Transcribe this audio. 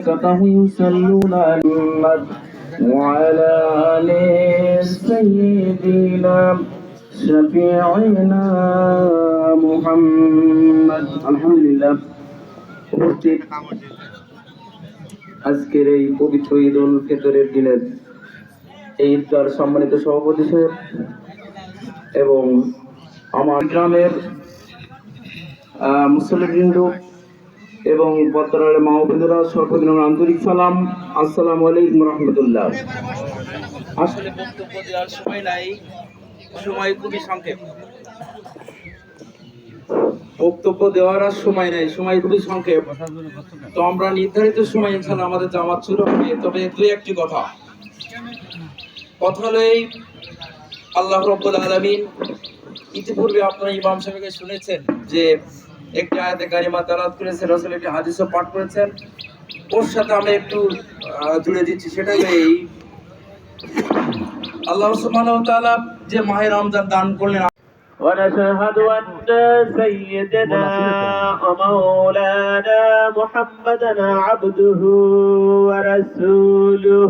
يصلون على محمد وعلى آل سيدنا شفيعنا محمد আলহামদুলিল্লাহ। উপস্থিত আজকের এই পবিত্র ঈদ উল ফিতরের দিনের এই ঈদগার সম্মানিত সভাপতি সাহেব এবং আমার গ্রামের মুসলিমবৃন্দ এবং বর্তমানের মা ও বোনেরা সর্বদিন আন্তরিক সালাম, আসসালামু আলাইকুম রহমতুল্লাহ। আসলে বক্তব্য দেওয়ার সময় নাই, সময় খুবই সংক্ষেপ। বক্তব্য দেওয়ার আর সময় নাই, সময় খুবই সংক্ষেপ। তো আমরা নির্ধারিত সময় ইনশাআল্লাহ আমাদের জামাত শুরু হবে, তবে দুই একটি কথা হলো এই আল্লাহ রাব্বুল আলামিন ইতিপূর্বে আপনারা ইমাম সাহেবকে শুনেছেন যে একটি আয়াতে কারিমা তেলাওয়াত করেছেন, রাসূল একটি হাদিসও পাঠ করেছেন। ওর সাথে আমরা একটু জুড়ে দিচ্ছি, সেটাই এই আল্লাহ সুবহানাহু ওয়া তাআলা যে মাহে রমজান দান করলেন। ونشهد أن سيدنا ومولانا محمدا عبده ورسوله